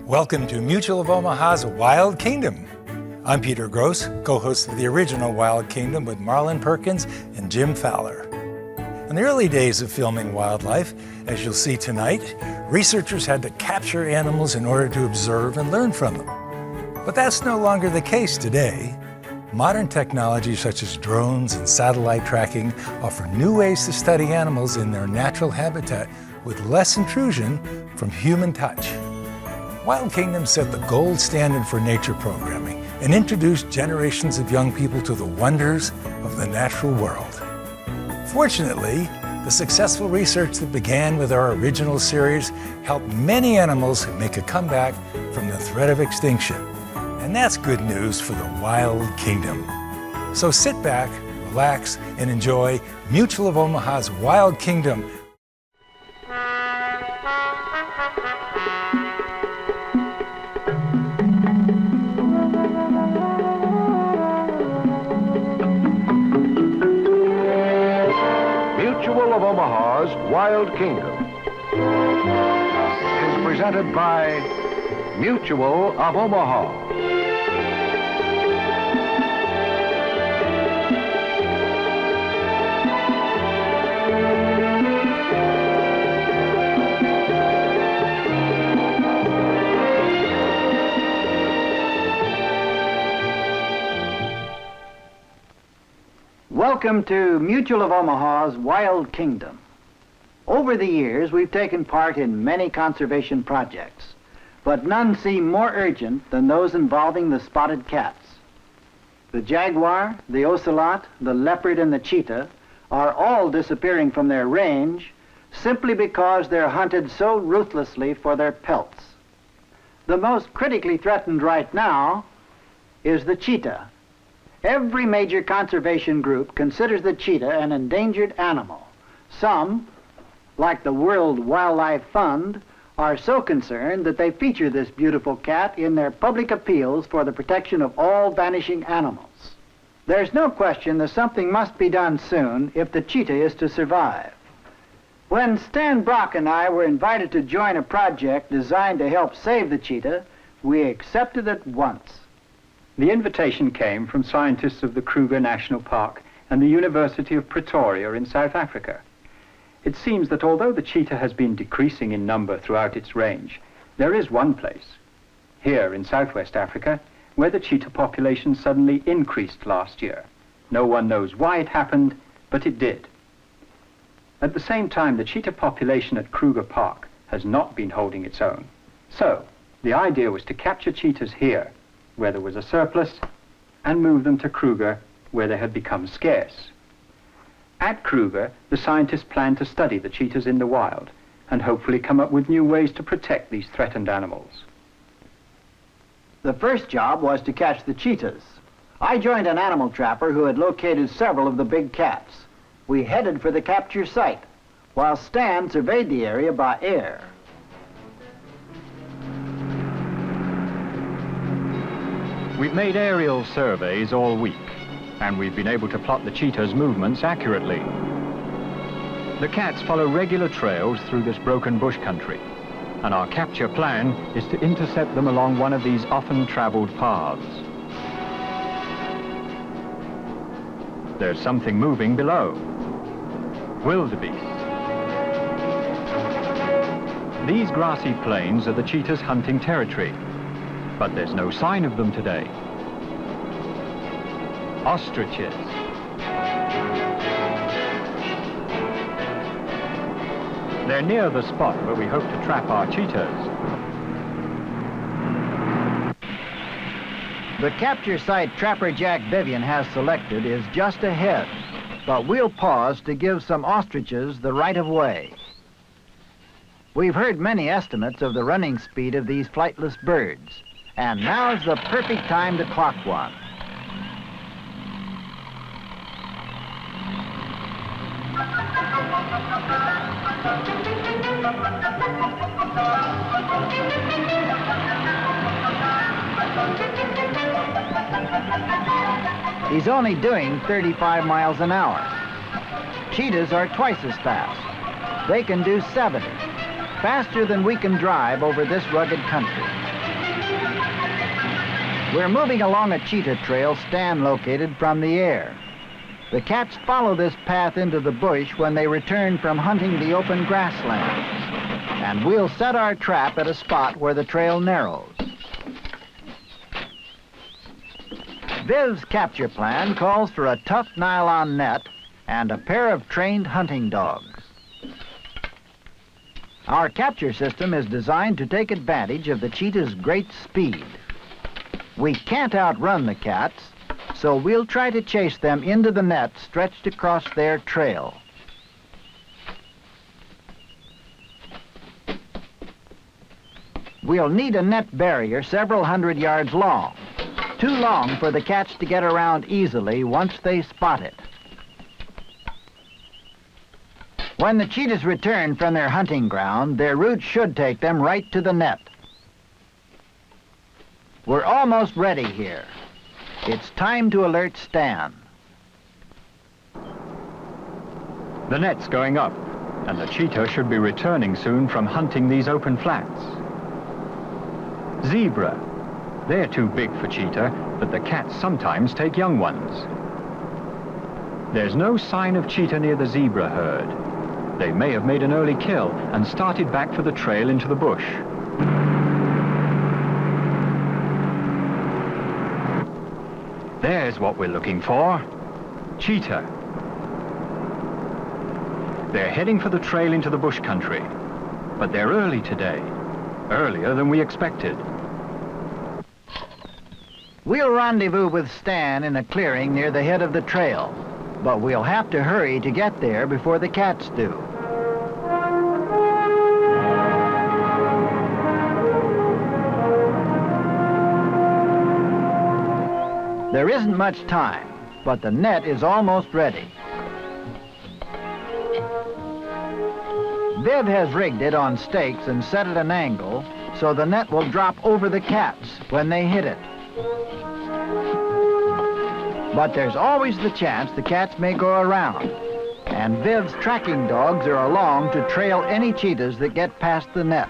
Welcome to Mutual of Omaha's Wild Kingdom. I'm Peter Gross, co-host of the original Wild Kingdom with Marlin, Perkins, and Jim Fowler. In the early days of filming wildlife, as you'll see tonight, researchers had to capture animals in order to observe and learn from them. But that's no longer the case today. Modern technology such as drones and satellite tracking offer new ways to study animals in their natural habitat with less intrusion from human touch. Wild Kingdom set the gold standard for nature programming and introduced generations of young people to the wonders of the natural world. Fortunately, the successful research that began with our original series helped many animals make a comeback from the threat of extinction. And that's good news for the Wild Kingdom. So sit back, relax, and enjoy Mutual of Omaha's Wild Kingdom. Mutual of Omaha's Wild Kingdom is presented by Mutual of Omaha. Welcome to Mutual of Omaha's Wild Kingdom. Over the years, we've taken part in many conservation projects, but none seem more urgent than those involving the spotted cats. The jaguar, the ocelot, the leopard, and the cheetah are all disappearing from their range simply because they're hunted so ruthlessly for their pelts. The most critically threatened right now is the cheetah. Every major conservation group considers the cheetah an endangered animal. Some, like the World Wildlife Fund, are so concerned that they feature this beautiful cat in their public appeals for the protection of all vanishing animals. There's no question that something must be done soon if the cheetah is to survive. When Stan Brock and I were invited to join a project designed to help save the cheetah, we accepted at once. The invitation came from scientists of the Kruger National Park and the University of Pretoria in South Africa. It seems that although the cheetah has been decreasing in number throughout its range, there is one place, here in Southwest Africa, where the cheetah population suddenly increased last year. No one knows why it happened, but it did. At the same time, the cheetah population at Kruger Park has not been holding its own. So, the idea was to capture cheetahs here, where there was a surplus, and move them to Kruger, where they had become scarce. At Kruger, the scientists planned to study the cheetahs in the wild and hopefully come up with new ways to protect these threatened animals. The first job was to catch the cheetahs. I joined an animal trapper who had located several of the big cats. We headed for the capture site, while Stan surveyed the area by air. We've made aerial surveys all week, and we've been able to plot the cheetah's movements accurately. The cats follow regular trails through this broken bush country, and our capture plan is to intercept them along one of these often traveled paths. There's something moving below. Wildebeest. These grassy plains are the cheetah's hunting territory, but there's no sign of them today. Ostriches. They're near the spot where we hope to trap our cheetahs. The capture site Trapper Jack Vivian has selected is just ahead, but we'll pause to give some ostriches the right of way. We've heard many estimates of the running speed of these flightless birds, and now's the perfect time to clock one. He's only doing 35 miles an hour. Cheetahs are twice as fast. They can do 70. faster than we can drive over this rugged country. We're moving along a cheetah trail Stan located from the air. The cats follow this path into the bush when they return from hunting the open grasslands. And we'll set our trap at a spot where the trail narrows. Viv's capture plan calls for a tough nylon net and a pair of trained hunting dogs. Our capture system is designed to take advantage of the cheetah's great speed. We can't outrun the cats, so we'll try to chase them into the net stretched across their trail. We'll need a net barrier several hundred yards long, too long for the cats to get around easily once they spot it. When the cheetahs return from their hunting ground, their route should take them right to the net. We're almost ready here. It's time to alert Stan. The net's going up, and the cheetah should be returning soon from hunting these open flats. Zebra. They're too big for cheetah, but the cats sometimes take young ones. There's no sign of cheetah near the zebra herd. They may have made an early kill and started back for the trail into the bush. There's what we're looking for. Cheetah. They're heading for the trail into the bush country, but they're early today, earlier than we expected. We'll rendezvous with Stan in a clearing near the head of the trail, but we'll have to hurry to get there before the cats do. There isn't much time, but the net is almost ready. Viv has rigged it on stakes and set at an angle so the net will drop over the cats when they hit it. But there's always the chance the cats may go around, and Viv's tracking dogs are along to trail any cheetahs that get past the net.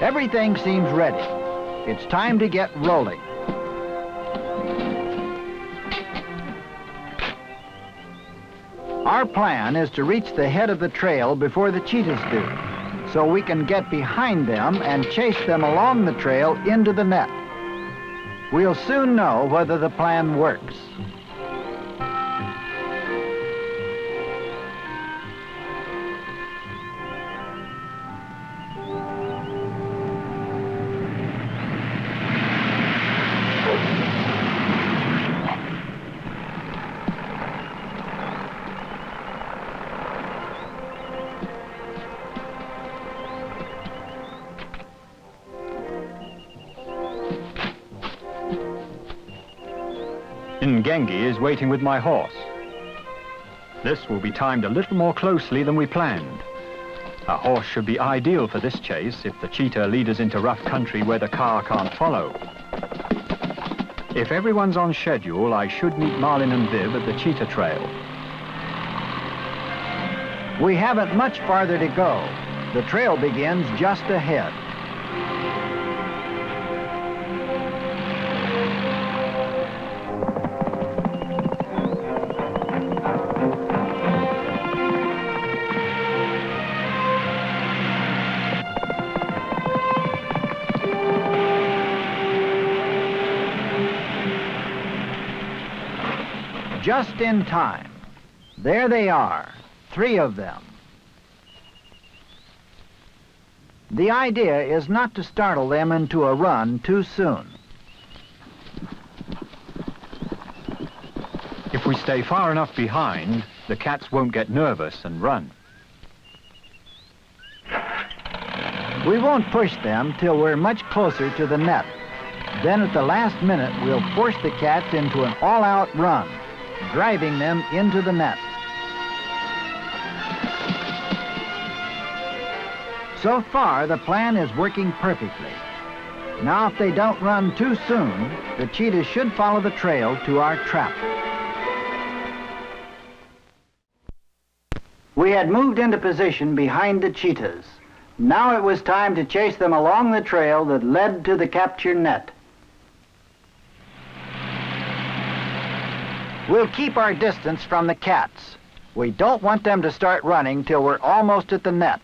Everything seems ready. It's time to get rolling. Our plan is to reach the head of the trail before the cheetahs do, so we can get behind them and chase them along the trail into the net. We'll soon know whether the plan works. Gengi is waiting with my horse. This will be timed a little more closely than we planned. A horse should be ideal for this chase if the cheetah lead us into rough country where the car can't follow. If everyone's on schedule, I should meet Marlin and Viv at the cheetah trail. We haven't much farther to go. The trail begins just ahead. Just in time. There they are, 3 of them. The idea is not to startle them into a run too soon. If we stay far enough behind, the cats won't get nervous and run. We won't push them till we're much closer to the net. Then at the last minute, we'll force the cats into an all-out run, driving them into the net. So far, the plan is working perfectly. Now, if they don't run too soon, the cheetahs should follow the trail to our trap. We had moved into position behind the cheetahs, Now it was time to chase them along the trail that led to the capture net. We'll keep our distance from the cats. We don't want them to start running till we're almost at the net.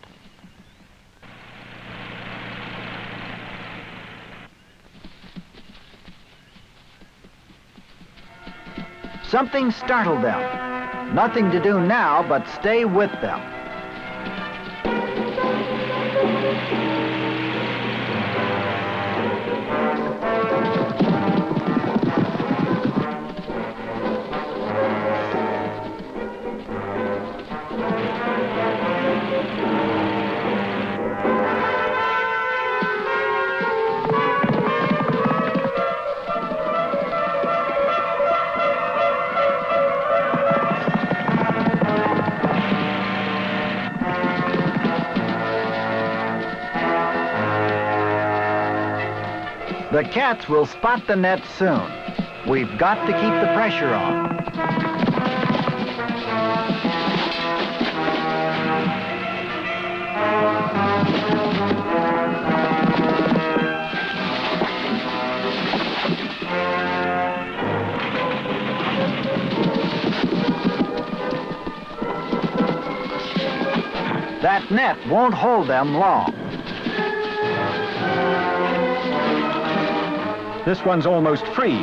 Something startled them. Nothing to do now but stay with them. The cats will spot the net soon. We've got to keep the pressure on. That net won't hold them long. This one's almost free.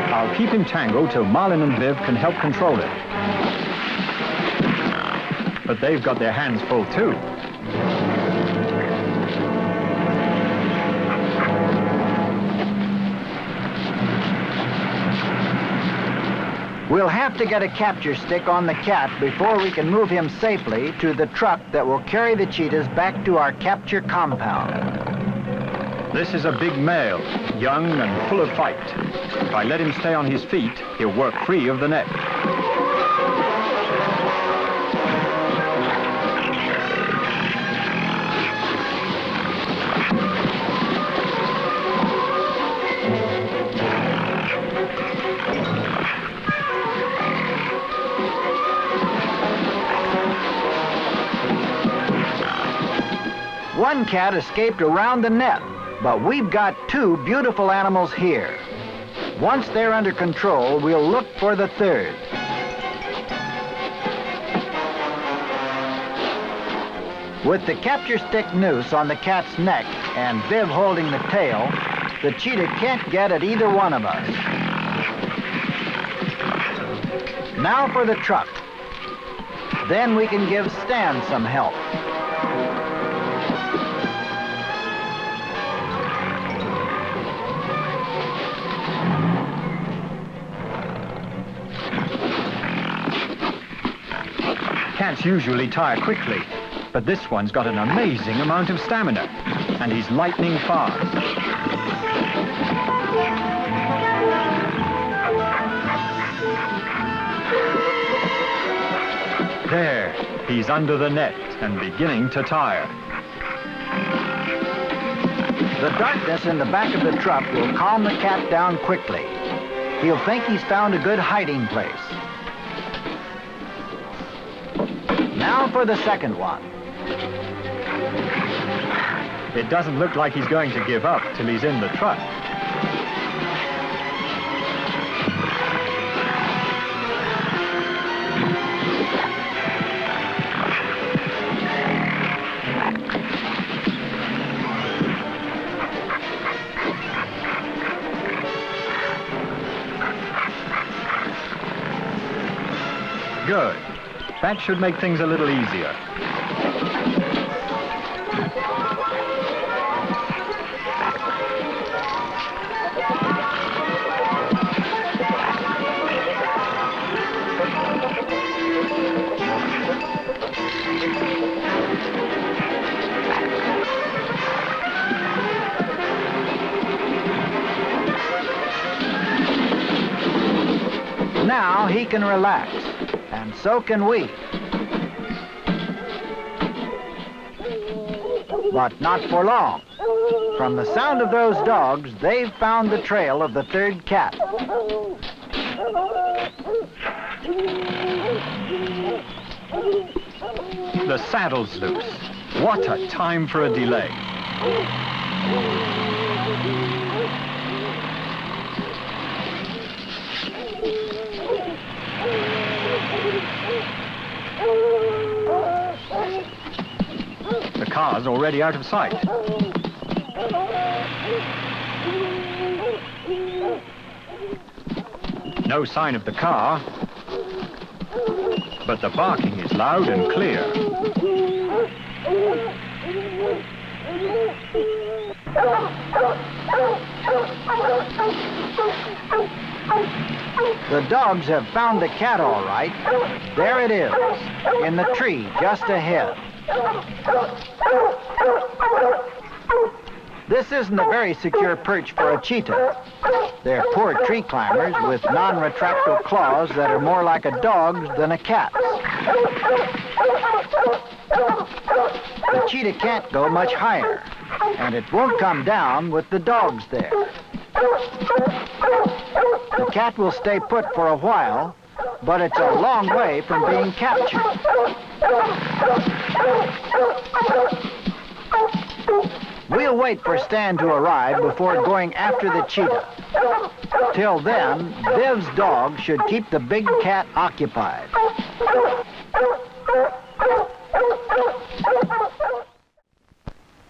I'll keep him tangled till Marlin and Viv can help control it. But they've got their hands full too. We'll have to get a capture stick on the cat before we can move him safely to the truck that will carry the cheetahs back to our capture compound. This is a big male, young and full of fight. If I let him stay on his feet, he'll work free of the net. One cat escaped around the net, but we've got two beautiful animals here. Once they're under control, we'll look for the third. With the capture stick noose on the cat's neck and Viv holding the tail, the cheetah can't get at either one of us. Now for the truck. Then we can give Stan some help. Cats usually tire quickly, but this one's got an amazing amount of stamina, and he's lightning fast. There, he's under the net and beginning to tire. The darkness in the back of the truck will calm the cat down quickly. He'll think he's found a good hiding place. Now for the second one. It doesn't look like he's going to give up till he's in the truck. Good. That should make things a little easier. Now he can relax, and so can we. But not for long. From the sound of those dogs, they've found the trail of the third cat. The saddle's loose. What a time for a delay. The car's already out of sight. No sign of the car, but the barking is loud and clear. The dogs have found the cat all right. There it is, in the tree just ahead. This isn't a very secure perch for a cheetah. They're poor tree climbers with non-retractile claws that are more like a dog's than a cat's. The cheetah can't go much higher, and it won't come down with the dogs there. The cat will stay put for a while, but it's a long way from being captured. We'll wait for Stan to arrive before going after the cheetah. Till then, Viv's dog should keep the big cat occupied.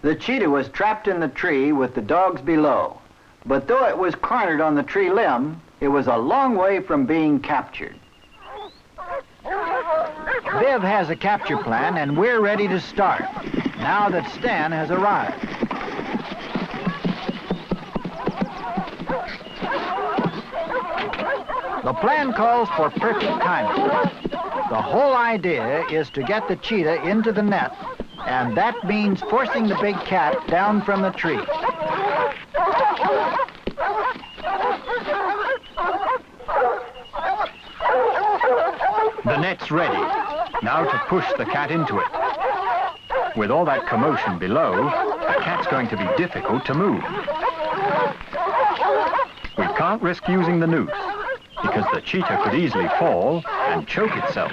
The cheetah was trapped in the tree with the dogs below. But though it was cornered on the tree limb, it was a long way from being captured. Viv has a capture plan, and we're ready to start, now that Stan has arrived. The plan calls for perfect timing. The whole idea is to get the cheetah into the net, and that means forcing the big cat down from the tree. The net's ready. Now to push the cat into it. With all that commotion below, the cat's going to be difficult to move. We can't risk using the noose, because the cheetah could easily fall and choke itself.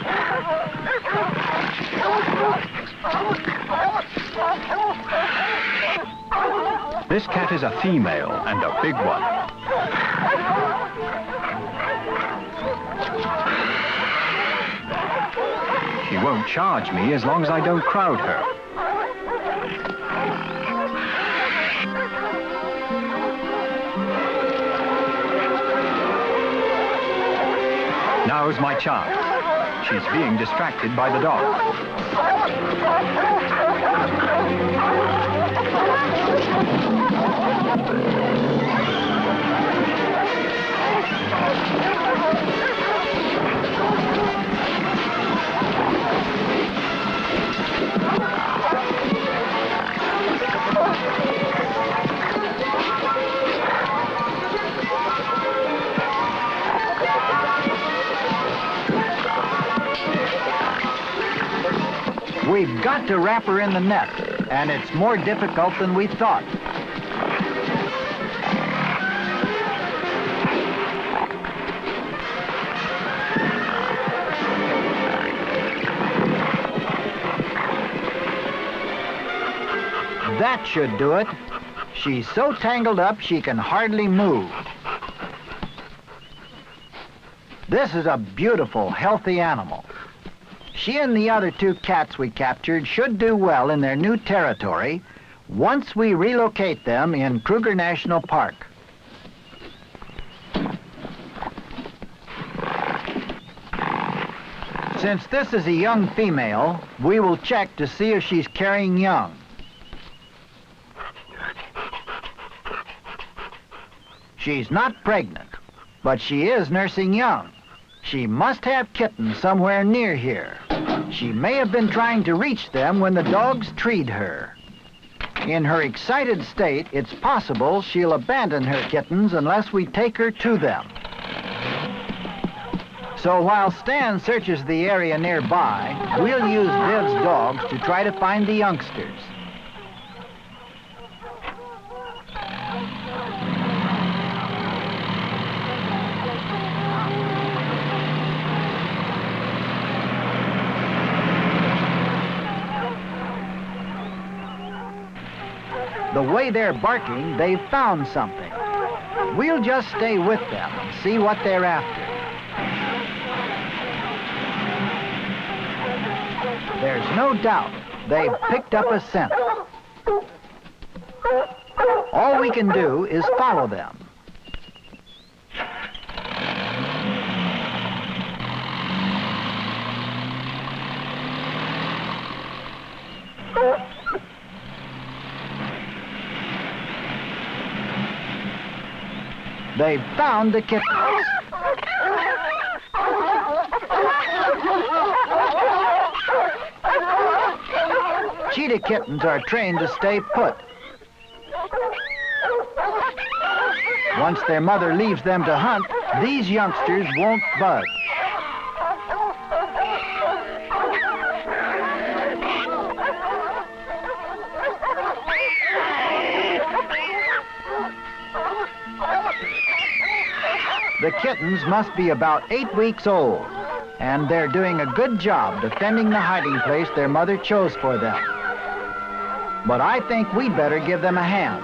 This cat is a female and a big one. She won't charge me as long as I don't crowd her. Now's my chance. She's being distracted by the dog. We've got to wrap her in the net, and it's more difficult than we thought. That should do it. She's so tangled up she can hardly move. This is a beautiful, healthy animal. She and the other two cats we captured should do well in their new territory once we relocate them in Kruger National Park. Since this is a young female, we will check to see if she's carrying young. She's not pregnant, but she is nursing young. She must have kittens somewhere near here. She may have been trying to reach them when the dogs treed her. In her excited state, it's possible she'll abandon her kittens unless we take her to them. So while Stan searches the area nearby, we'll use Viv's dogs to try to find the youngsters. The way they're barking, they've found something. We'll just stay with them and see what they're after. There's no doubt they've picked up a scent. All we can do is follow them. They've found the kittens. Cheetah kittens are trained to stay put. Once their mother leaves them to hunt, these youngsters won't budge. The kittens must be about 8 weeks old, and they're doing a good job defending the hiding place their mother chose for them. But I think we'd better give them a hand.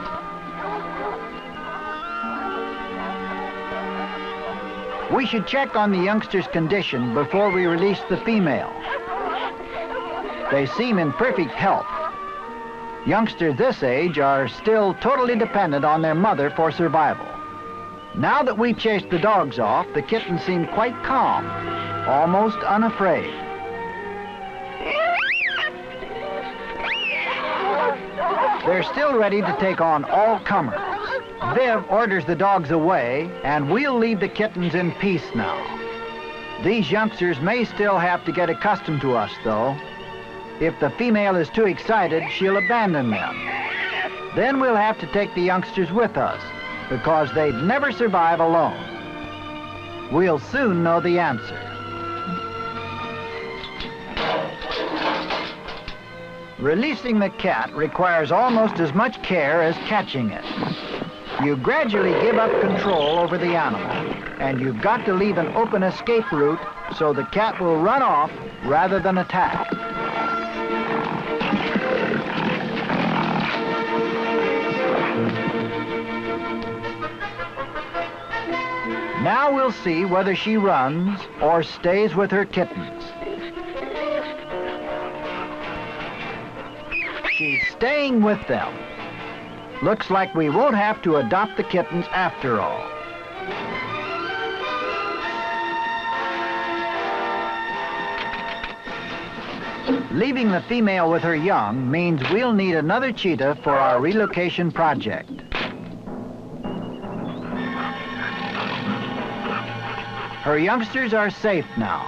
We should check on the youngster's condition before we release the female. They seem in perfect health. Youngsters this age are still totally dependent on their mother for survival. Now that we've chased the dogs off, the kittens seem quite calm, almost unafraid. They're still ready to take on all comers. Viv orders the dogs away, and we'll leave the kittens in peace now. These youngsters may still have to get accustomed to us, though. If the female is too excited, she'll abandon them. Then we'll have to take the youngsters with us, because they'd never survive alone. We'll soon know the answer. Releasing the cat requires almost as much care as catching it. You gradually give up control over the animal, and you've got to leave an open escape route so the cat will run off rather than attack. Now we'll see whether she runs or stays with her kittens. She's staying with them. Looks like we won't have to adopt the kittens after all. Leaving the female with her young means we'll need another cheetah for our relocation project. Her youngsters are safe now.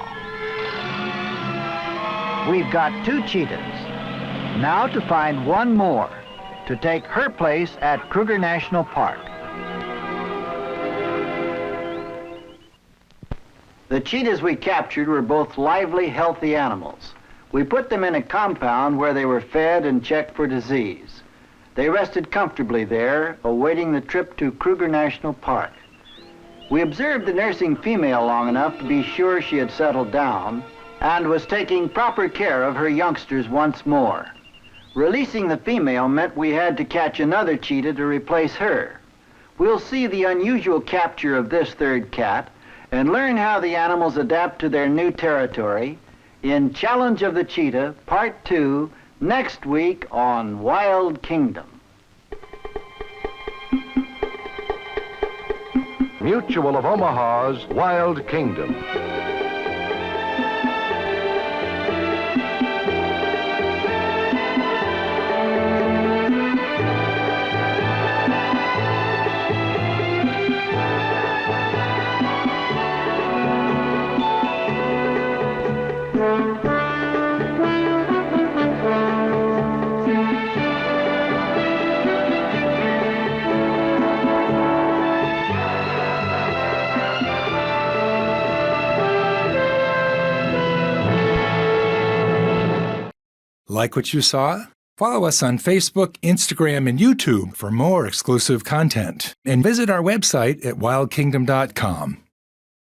We've got 2 cheetahs. Now to find one more to take her place at Kruger National Park. The cheetahs we captured were both lively, healthy animals. We put them in a compound where they were fed and checked for disease. They rested comfortably there, awaiting the trip to Kruger National Park. We observed the nursing female long enough to be sure she had settled down and was taking proper care of her youngsters once more. Releasing the female meant we had to catch another cheetah to replace her. We'll see the unusual capture of this third cat and learn how the animals adapt to their new territory in Challenge of the Cheetah, Part 2, next week on Wild Kingdom. Mutual of Omaha's Wild Kingdom. Like what you saw? Follow us on Facebook, Instagram, and YouTube for more exclusive content. And visit our website at wildkingdom.com.